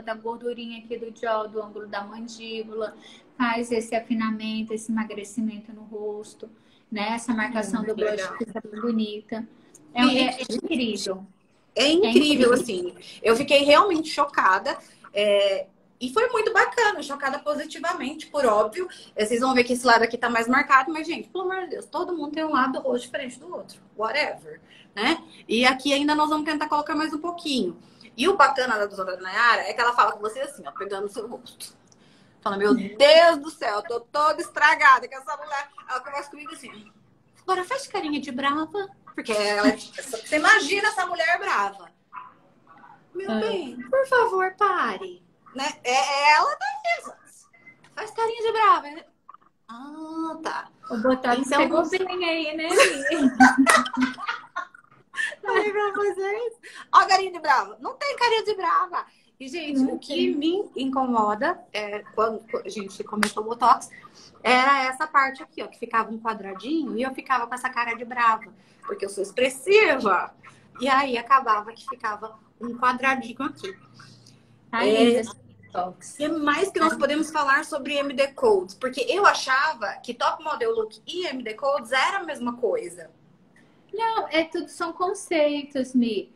da gordurinha aqui do jaw, do ângulo da mandíbula, faz esse afinamento, esse emagrecimento no rosto, né? Essa marcação do blush que fica bonita. É incrível. É incrível, assim. Eu fiquei realmente chocada. E foi muito bacana, chocada positivamente, por óbvio. Vocês vão ver que esse lado aqui tá mais marcado, mas, gente, pelo amor de Deus, todo mundo tem um lado do rosto diferente do outro. Whatever, né? E aqui ainda nós vamos tentar colocar mais um pouquinho. E o bacana da doutora Nayara é que ela fala com você assim, ó, pegando o seu rosto. Fala, meu Deus do céu, eu tô toda estragada, que essa mulher... Ela conversa comigo assim, agora faz carinha de brava. Porque você imagina essa mulher brava. Meu bem, por favor, pare. Né? Ela tá mesmo. Faz carinha de brava. Né? Ah, tá. O Botox então, pegou bem aí, né? Falei pra vocês. Ó, carinha de brava. Não tem carinha de brava. E, gente, o que me incomoda quando a gente começou o Botox era essa parte aqui, ó, que ficava um quadradinho e eu ficava com essa cara de brava. Porque eu sou expressiva. E aí acabava que ficava um quadradinho aqui. E mais que nós podemos falar sobre MD Codes, porque eu achava que Top Model Look e MD Codes era a mesma coisa. Não, tudo são conceitos, Mi.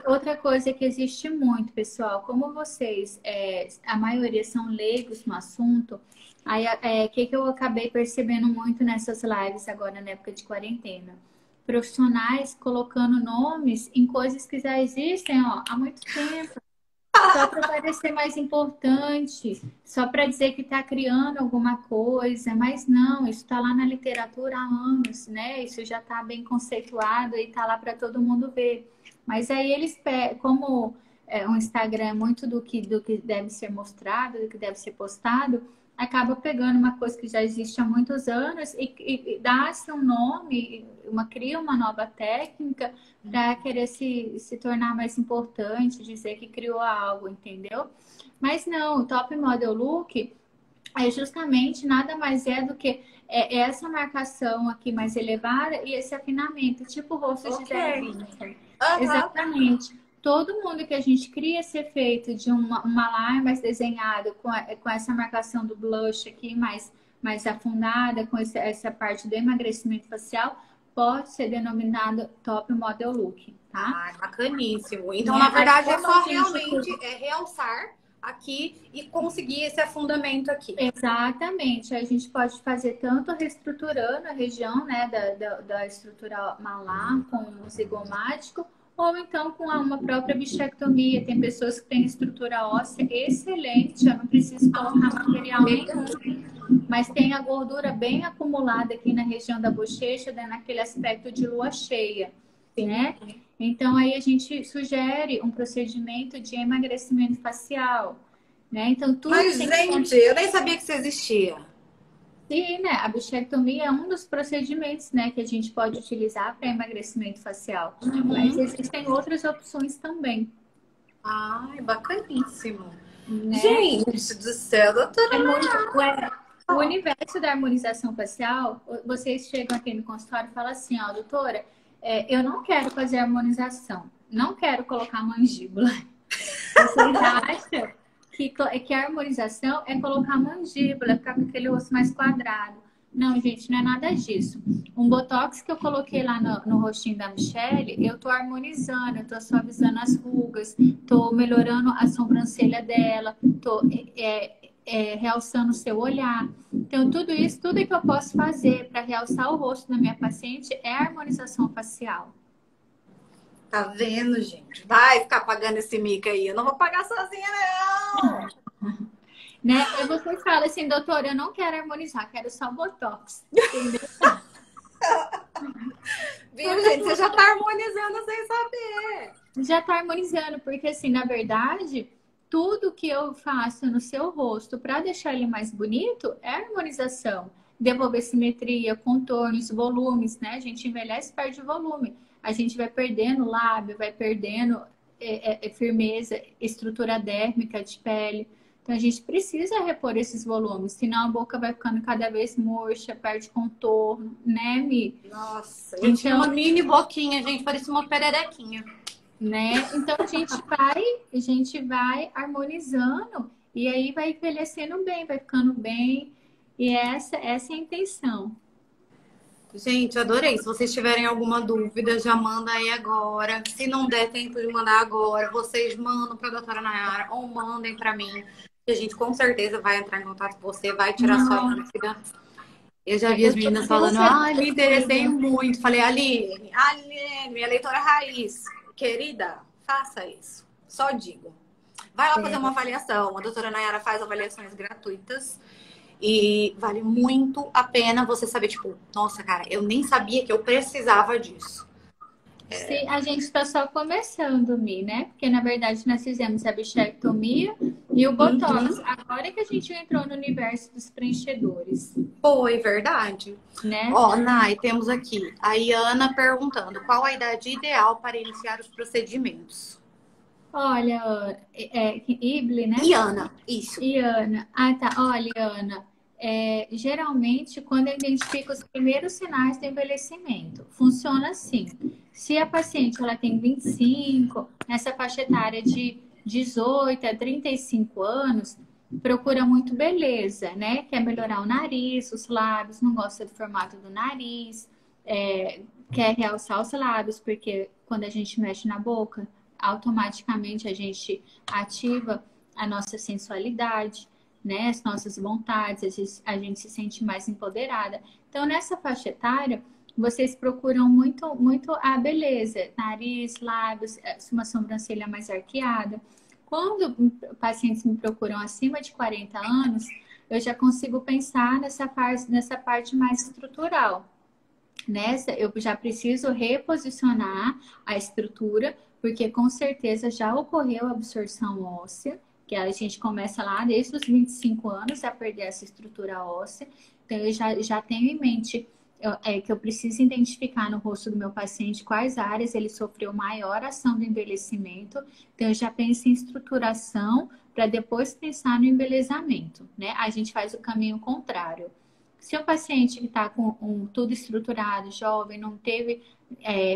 Outra coisa que existe muito, pessoal, como vocês, a maioria são leigos no assunto, aí que eu acabei percebendo muito nessas lives agora na época de quarentena. Profissionais colocando nomes em coisas que já existem há muito tempo. Só para parecer mais importante, só para dizer que está criando alguma coisa, mas não, isso está lá na literatura há anos, né? Isso já está bem conceituado e está lá para todo mundo ver. Mas aí eles, como o Instagram é muito do que deve ser mostrado, do que deve ser postado, acaba pegando uma coisa que já existe há muitos anos e dá-se um nome, cria uma nova técnica para querer se tornar mais importante, dizer que criou algo, entendeu? Mas não, o Top Model Look é justamente nada mais do que essa marcação aqui mais elevada e esse afinamento, tipo o rosto de Zé Vinci. Exatamente. Todo mundo que a gente cria esse efeito de uma line mais desenhado com essa marcação do blush aqui mais afundada, com essa parte do emagrecimento facial, pode ser denominado Top Model Look, tá? Bacaníssimo. Então, na verdade, é só realmente realçar aqui e conseguir esse afundamento aqui. Exatamente. A gente pode fazer tanto reestruturando a região, né, da estrutura malar com o zigomático, ou então com uma própria bichectomia. Tem pessoas que têm estrutura óssea excelente, eu não preciso colocar material nenhum, mas tem a gordura bem acumulada aqui na região da bochecha, né, naquele aspecto de lua cheia, né? Então, aí a gente sugere um procedimento de emagrecimento facial, né? Então, tudo Mas, gente, eu nem sabia que isso existia. Sim, né? A bichectomia é um dos procedimentos, né, que a gente pode utilizar para emagrecimento facial. Mas existem outras opções também. Ai, bacaníssimo. Né? Gente do céu, doutora. O universo da harmonização facial, vocês chegam aqui no consultório e falam assim, ó, doutora, eu não quero fazer harmonização, não quero colocar mandíbula. Vocês acham que a harmonização é colocar mandíbula, ficar com aquele osso mais quadrado? Não, gente, não é nada disso. Um botox que eu coloquei lá no rostinho da Michelle, eu tô harmonizando, eu tô suavizando as rugas, tô melhorando a sobrancelha dela, tô realçando o seu olhar. Então, tudo isso, tudo que eu posso fazer para realçar o rosto da minha paciente é harmonização facial. Tá vendo, gente? Vai ficar pagando esse mico aí. Eu não vou pagar sozinha, não. Né? E você fala assim, doutora, eu não quero harmonizar, quero só botox. Entendeu? Viu, gente? Você já tá harmonizando sem saber. Já tá harmonizando, porque assim, na verdade, tudo que eu faço no seu rosto para deixar ele mais bonito é harmonização. Devolver simetria, contornos, volumes, né? A gente envelhece e perde volume. A gente vai perdendo lábio, vai perdendo firmeza, estrutura dérmica de pele. Então a gente precisa repor esses volumes, senão a boca vai ficando cada vez murcha, perde contorno, né, Mi? Nossa, eu tinha uma Então, mini boquinha, gente, parecia uma pererequinha. né? Então a gente vai harmonizando e aí vai envelhecendo bem, vai ficando bem. E essa é a intenção. Gente, adorei. Se vocês tiverem alguma dúvida, já manda aí agora. Se não der tempo de mandar agora, vocês mandam para a doutora Nayara ou mandem para mim. Que a gente com certeza vai entrar em contato com você, vai tirar sua Não, dúvida. Eu já vi as eu tô meninas super falando, ai, me interessei agradecida. muito. Falei, Aline, minha leitora raiz. Querida, faça isso. Só digo. Vai lá fazer uma É, avaliação. A doutora Nayara faz avaliações gratuitas. E vale muito a pena você saber, tipo, nossa, cara, eu nem sabia que eu precisava disso. se a gente está só começando, Mi, né? Porque na verdade nós fizemos a bichectomia e o Botox. Uhum. Agora que a gente entrou no universo dos preenchedores, Foi verdade. né? Ó, Nai, temos aqui a Iana perguntando qual a idade ideal para iniciar os procedimentos. Olha, Ible, né? Iana, isso. E Ana, tá. Olha, Ana, geralmente quando eu identifico os primeiros sinais do envelhecimento, funciona assim. Se a paciente ela tem 25, nessa faixa etária de 18 a 35 anos, procura muito beleza, né? Quer melhorar o nariz, os lábios, não gosta do formato do nariz, quer realçar os lábios, porque quando a gente mexe na boca, automaticamente a gente ativa a nossa sensualidade, né? As nossas vontades, a gente se sente mais empoderada. Então, nessa faixa etária, vocês procuram muito, muito a beleza, nariz, lábios, uma sobrancelha mais arqueada. Quando pacientes me procuram acima de 40 anos, eu já consigo pensar nessa parte mais estrutural. Nessa, eu já preciso reposicionar a estrutura, porque com certeza já ocorreu a absorção óssea, que a gente começa lá desde os 25 anos a perder essa estrutura óssea. Então, eu já tenho em mente que eu preciso identificar no rosto do meu paciente quais áreas ele sofreu maior ação do envelhecimento. Então, eu já penso em estruturação para depois pensar no embelezamento, né? A gente faz o caminho contrário. Se o paciente que está com tudo estruturado, jovem, não teve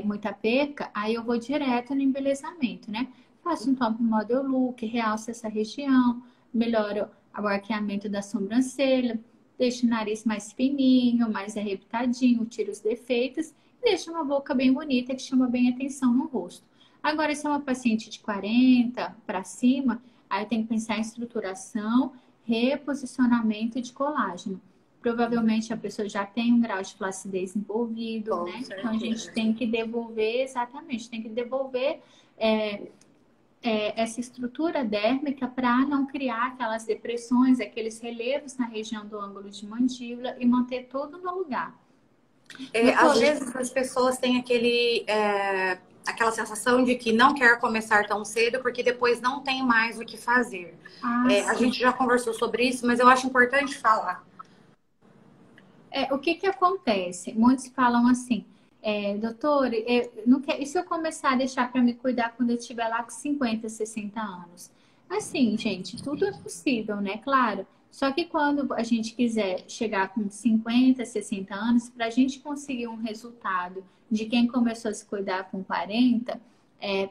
muita perca, aí eu vou direto no embelezamento, né? Faço um top model look, realço essa região, melhoro o arqueamento da sobrancelha, deixo o nariz mais fininho, mais arrebitadinho, tiro os defeitos e deixo uma boca bem bonita que chama bem atenção no rosto. Agora, se é uma paciente de 40 para cima, aí eu tenho que pensar em estruturação, reposicionamento de colágeno. Provavelmente a pessoa já tem um grau de flacidez envolvido, Com né? Então a gente certeza. tem que devolver, exatamente, tem que devolver essa estrutura dérmica para não criar aquelas depressões, aqueles relevos na região do ângulo de mandíbula e manter tudo no lugar. Às Doutora, vezes as pessoas têm aquela sensação de que não quer começar tão cedo porque depois não tem mais o que fazer. A sim. gente já conversou sobre isso, mas eu acho importante falar. O que que acontece? Muitos falam assim, doutor, não quer, e se eu começar a deixar para me cuidar quando eu estiver lá com 50, 60 anos? Assim, gente, tudo é possível, né? Claro. Só que quando a gente quiser chegar com 50, 60 anos, para a gente conseguir um resultado de quem começou a se cuidar com 40,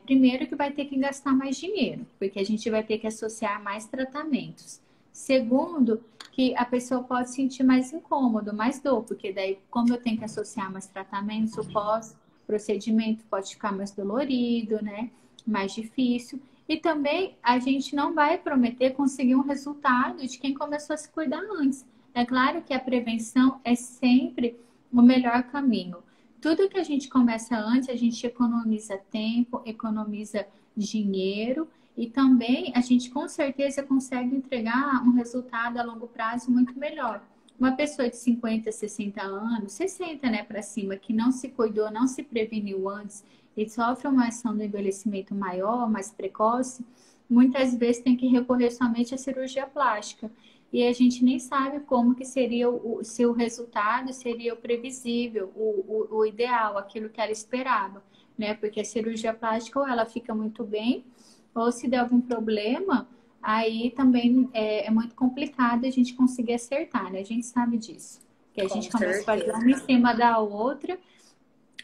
primeiro que vai ter que gastar mais dinheiro, porque a gente vai ter que associar mais tratamentos. Segundo, que a pessoa pode sentir mais incômodo, mais dor, porque daí, como eu tenho que associar mais tratamentos, o pós-procedimento pode ficar mais dolorido, né? Mais difícil. E também a gente não vai prometer conseguir um resultado de quem começou a se cuidar antes. É claro que a prevenção é sempre o melhor caminho. Tudo que a gente começa antes, a gente economiza tempo, economiza dinheiro e também a gente com certeza consegue entregar um resultado a longo prazo muito melhor. Uma pessoa de 50, 60 anos, 60, né, para cima, que não se cuidou, não se preveniu antes e sofre uma ação do envelhecimento maior, mais precoce, muitas vezes tem que recorrer somente à cirurgia plástica. E a gente nem sabe como que seria se o resultado seria o previsível, o ideal, aquilo que ela esperava, né? Porque a cirurgia plástica ou ela fica muito bem, ou se der algum problema, aí também é muito complicado a gente conseguir acertar, né? A gente sabe disso. Que a Com gente começa a fazer certeza. uma em cima da outra.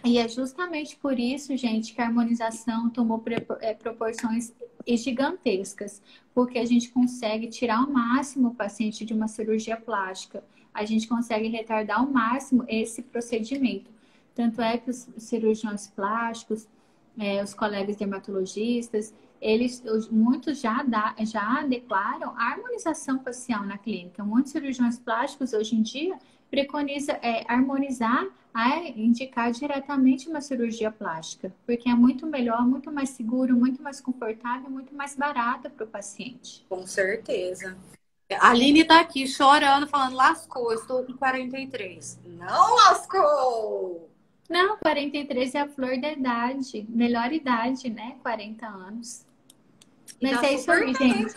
E é justamente por isso, gente, que a harmonização tomou proporções gigantescas. Porque a gente consegue tirar ao máximo o paciente de uma cirurgia plástica. A gente consegue retardar ao máximo esse procedimento. Tanto é que os cirurgiões plásticos, os colegas dermatologistas, muitos já declaram a harmonização facial na clínica. Muitos cirurgiões plásticos hoje em dia preconiza harmonizar a indicar diretamente uma cirurgia plástica, porque é muito melhor, muito mais seguro, muito mais confortável, muito mais barato para o paciente. Com certeza. A Aline tá aqui chorando, falando, lascou, estou com 43. Não lascou! Não, 43 é a flor da idade, melhor idade, né? 40 anos. Mas é isso aí, gente.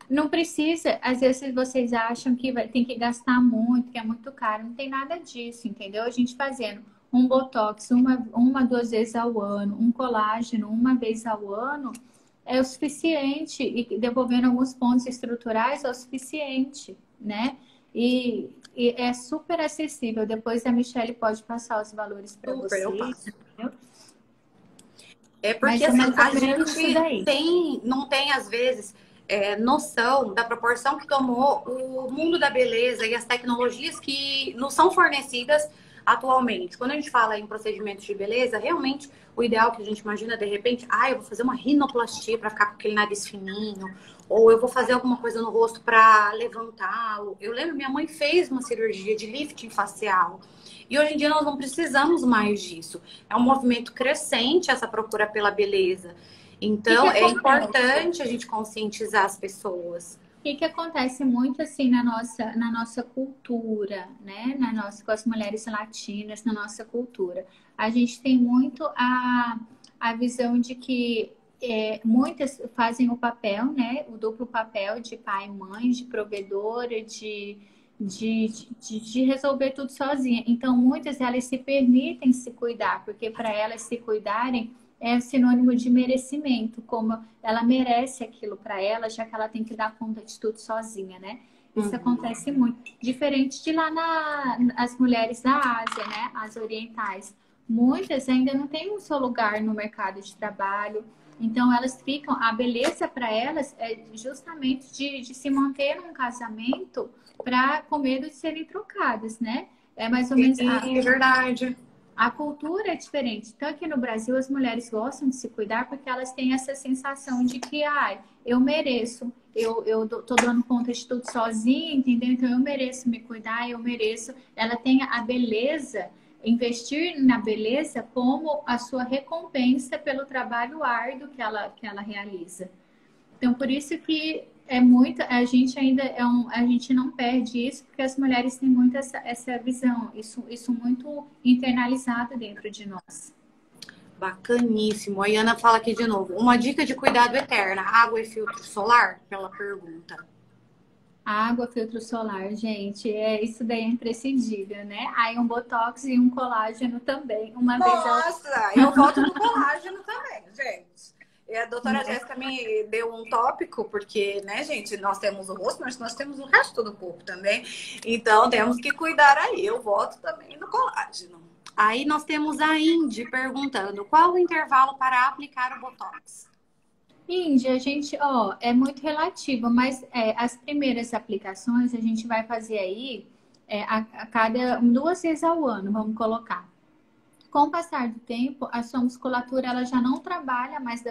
Não precisa, às vezes vocês acham que tem que gastar muito, que é muito caro. Não tem nada disso, entendeu? A gente fazendo um botox duas vezes ao ano, um colágeno uma vez ao ano, é o suficiente. E devolvendo alguns pontos estruturais é o suficiente, né? E é super acessível. Depois a Michelle pode passar os valores para vocês. Eu passo. Entendeu? É porque assim, a gente não tem, às vezes, noção da proporção que tomou o mundo da beleza e as tecnologias que nos são fornecidas atualmente. Quando a gente fala em procedimentos de beleza, realmente o ideal que a gente imagina, de repente, eu vou fazer uma rinoplastia para ficar com aquele nariz fininho, ou eu vou fazer alguma coisa no rosto para levantá-lo. Eu lembro, minha mãe fez uma cirurgia de lifting facial. E hoje em dia nós não precisamos mais disso. É um movimento crescente essa procura pela beleza. Então, é importante a gente conscientizar as pessoas. O que acontece muito assim na nossa cultura, né? Com as mulheres latinas, na nossa cultura. A gente tem muito a visão de que muitas fazem o papel, né? O duplo papel de pai e mãe, de provedora, de resolver tudo sozinha. Então, muitas elas se permitem se cuidar, porque para elas se cuidarem é sinônimo de merecimento, como ela merece aquilo para ela, já que ela tem que dar conta de tudo sozinha, né? Isso acontece muito. Diferente de lá as mulheres da Ásia, né? As orientais. Muitas ainda não têm o seu lugar no mercado de trabalho. Então, elas ficam... A beleza para elas é justamente de se manter num casamento com medo de serem trocadas, né? É mais ou menos... É verdade. A cultura é diferente. Então, aqui no Brasil, as mulheres gostam de se cuidar porque elas têm essa sensação de que, eu mereço, eu tô dando conta de tudo sozinha, entendeu? Então, eu mereço me cuidar, eu mereço. Ela tem a beleza, investir na beleza como a sua recompensa pelo trabalho árduo que ela realiza. Então, por isso que a gente ainda a gente não perde isso, porque as mulheres têm muito essa visão, isso muito internalizado dentro de nós. Bacaníssimo. A Iana fala aqui de novo. Uma dica de cuidado eterna: água e filtro solar? Pela pergunta. Água, filtro solar, gente, isso daí é imprescindível, né? Aí um botox e um colágeno também. Nossa, eu volto no colágeno também, gente. E a doutora Jéssica me deu um tópico, porque, né, gente, nós temos o rosto, mas nós temos o resto do corpo também. Então, temos que cuidar aí. Eu voto também no colágeno. Aí nós temos a Indy perguntando, qual o intervalo para aplicar o Botox? Indy, a gente, é muito relativo, mas as primeiras aplicações a gente vai fazer aí a cada 2 vezes ao ano, vamos colocar. Com o passar do tempo, a sua musculatura ela já não trabalha mais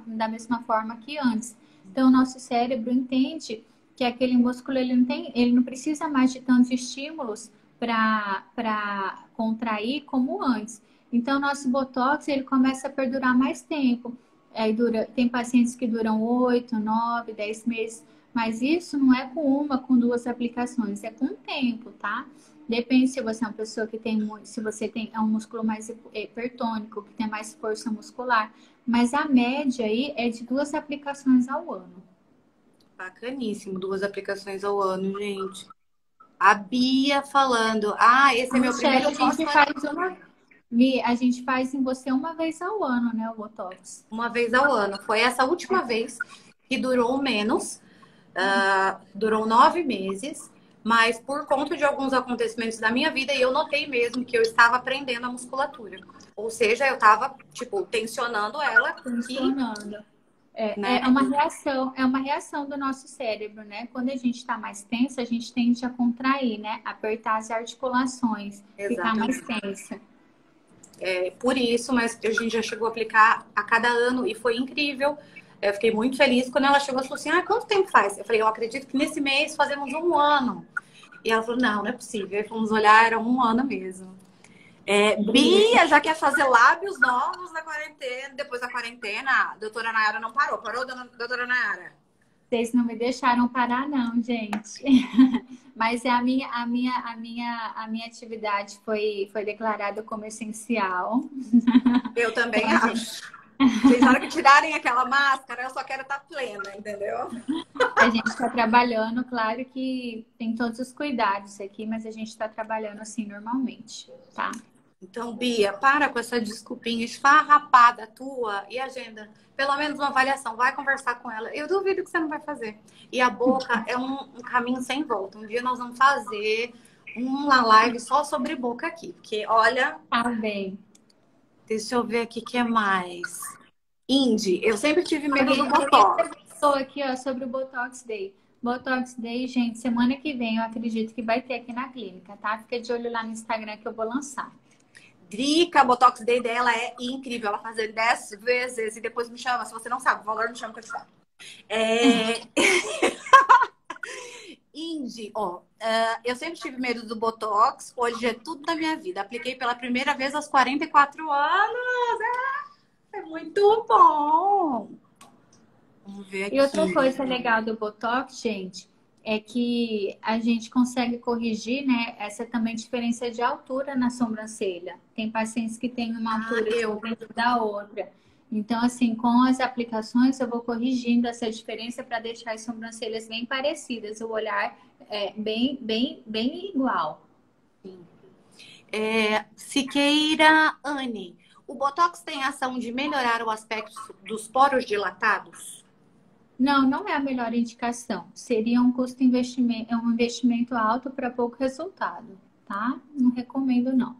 da mesma forma que antes. Então, o nosso cérebro entende que aquele músculo ele não precisa mais de tantos estímulos para contrair como antes. Então, o nosso botox ele começa a perdurar mais tempo. Aí tem pacientes que duram 8, 9, 10 meses, mas isso não é com duas aplicações, é com o tempo, tá? Depende se você é uma pessoa que tem muito, se você tem é um músculo mais hipertônico, que tem mais força muscular, mas a média aí é de 2 aplicações ao ano. Bacaníssimo, 2 aplicações ao ano, gente. A Bia falando, esse é meu Michele, primeiro a gente faz em você uma vez ao ano, né, o Botox? uma vez ao ano. Foi essa última vez que durou menos, durou 9 meses, mas por conta de alguns acontecimentos da minha vida, eu notei mesmo que eu estava aprendendo a musculatura. Ou seja, eu estava, tipo, tensionando ela. Funcionando. Né? É uma reação do nosso cérebro, né? Quando a gente está mais tensa, a gente tende a contrair, né? Apertar as articulações, ficar mais tensa. Por isso, mas a gente já chegou a aplicar a cada ano e foi incrível. Eu fiquei muito feliz quando ela chegou e falou assim, quanto tempo faz? Eu falei, eu acredito que nesse mês fazemos 1 ano. E ela falou, não é possível. Aí fomos olhar, era 1 ano mesmo. Bia já quer fazer lábios novos na quarentena. Depois da quarentena, a doutora Nayara não parou. Parou, doutora Nayara? Vocês não me deixaram parar, não, gente. Mas a minha atividade foi declarada como essencial. Eu também acho. Gente, na hora que tirarem aquela máscara, eu só quero estar plena, entendeu? A gente está trabalhando, claro que tem todos os cuidados aqui, mas a gente está trabalhando assim normalmente, tá? Então, Bia, para com essa desculpinha esfarrapada tua e agenda. Pelo menos uma avaliação, vai conversar com ela. Eu duvido que você não vai fazer. E a boca é um caminho sem volta. Um dia nós vamos fazer uma live só sobre boca aqui. Porque, olha... Tá bem. Deixa eu ver aqui o que é mais. Indy, eu sempre tive medo do Botox. Estou aqui, ó, sobre o Botox Day. Botox Day, gente, semana que vem eu acredito que vai ter aqui na clínica, tá? Fica de olho lá no Instagram que eu vou lançar. Drica, a Botox Day dela é incrível. Ela faz 10 vezes e depois me chama. Se você não sabe o valor, me chama que eu te falo. Indy, eu sempre tive medo do Botox. Hoje é tudo na minha vida. Apliquei pela primeira vez aos 44 anos. É muito bom. Vamos ver aqui. E outra coisa legal do Botox, gente, é que a gente consegue corrigir, né, essa também diferença de altura na sobrancelha. Tem pacientes que têm uma altura diferente da outra. Então, assim, com as aplicações, eu vou corrigindo essa diferença para deixar as sobrancelhas bem parecidas, o olhar bem igual. Sim. Siqueira Anne, o Botox tem ação de melhorar o aspecto dos poros dilatados? Não é a melhor indicação. Seria um investimento, um investimento alto para pouco resultado, tá? Não recomendo, não.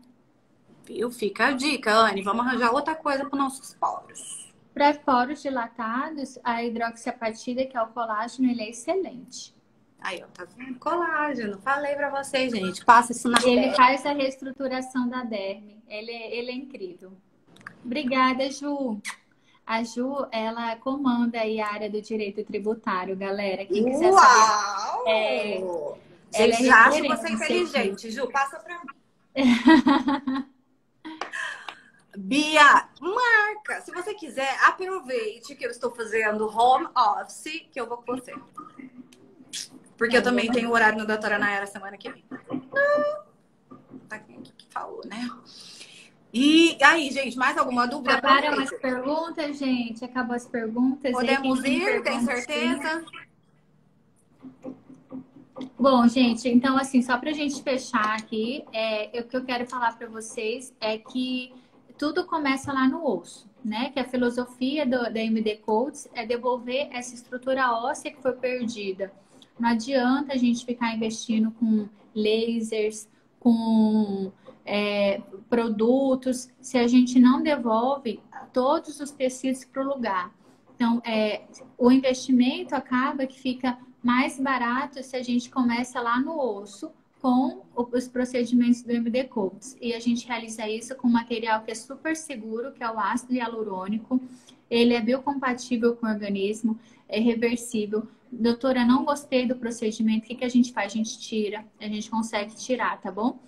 Viu? Fica a dica, Anne. Vamos arranjar outra coisa para os nossos poros. Para poros dilatados, a hidroxiapatita, que é o colágeno, ele é excelente. Aí, ó, tá vendo? Colágeno. Falei para vocês, gente. Passa isso na Ele faz a reestruturação da derme. Ele é incrível. Obrigada, Ju. A Ju, ela comanda aí a área do direito tributário, galera. Quem quiser saber. Gente, já acho você inteligente, Ju. Passa pra mim. Bia, marca. Se você quiser, aproveite que eu estou fazendo home office, que eu vou com você. Porque eu também tenho horário no Doutora Nayara semana que vem. Tá aqui que falou, né? E aí, gente, mais alguma dúvida? Acabaram as perguntas, gente? Acabou as perguntas. Podemos ir? Tem certeza? Bom, gente, então assim, só pra gente fechar aqui, o que eu quero falar para vocês é que tudo começa lá no osso, né? Que a filosofia da MD Coats é devolver essa estrutura óssea que foi perdida. Não adianta a gente ficar investindo com lasers, com produtos, se a gente não devolve todos os tecidos para o lugar. Então, o investimento acaba que fica mais barato se a gente começa lá no osso com os procedimentos do MD Coats. E a gente realiza isso com um material que é super seguro, que é o ácido hialurônico. Ele é biocompatível com o organismo, é reversível. Doutora, não gostei do procedimento, o que a gente faz? A gente tira, a gente consegue tirar, tá bom?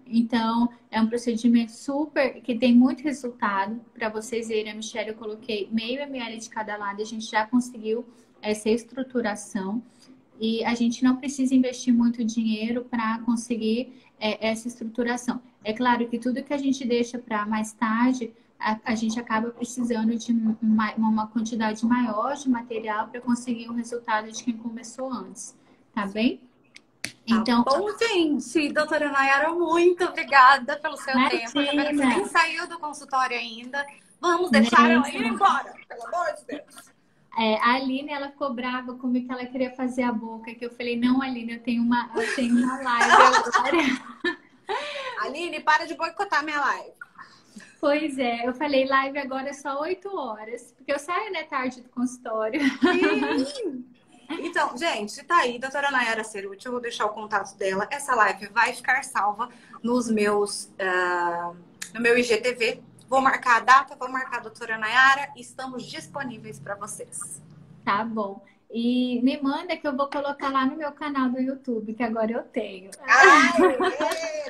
Então, é um procedimento super, que tem muito resultado. Para vocês verem, a Michelle, eu coloquei meio ml de cada lado, a gente já conseguiu essa estruturação. E a gente não precisa investir muito dinheiro para conseguir essa estruturação. É claro que tudo que a gente deixa para mais tarde, a gente acaba precisando de uma quantidade maior de material para conseguir o resultado de quem começou antes. Tá bem? Então, bom, gente, doutora Nayara, muito obrigada pelo seu tempo. Eu já você nem saiu do consultório ainda. Vamos deixar ela ir embora, pelo amor de Deus. A Aline, ela ficou brava comigo que ela queria fazer a boca, que eu falei, não, Aline, eu tenho uma live agora. Aline, para de boicotar minha live. Pois é, eu falei, live agora é só 8 horas, porque eu saio, né, tarde do consultório. Sim. Então, gente, tá aí, doutora Nayara Cerutti, eu vou deixar o contato dela. Essa live vai ficar salva nos meus, no meu IGTV. Vou marcar a data, vou marcar a doutora Nayara e estamos disponíveis para vocês. Tá bom. E me manda que eu vou colocar lá no meu canal do YouTube, que agora eu tenho.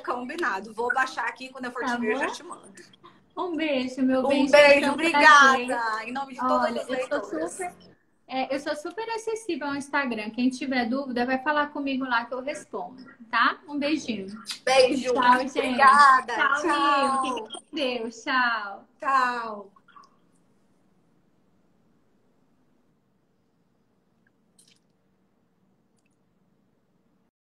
Combinado. Vou baixar aqui, quando eu for te ver, eu já te mando. Um beijo, meu bem. Um beijo, obrigada. Em nome de todas as leitoras. Eu sou super acessível ao Instagram. Quem tiver dúvida, vai falar comigo lá que eu respondo, tá? Um beijinho. Beijo. Tchau, gente. Obrigada. Tchau. Fique com Deus. Tchau. Tchau.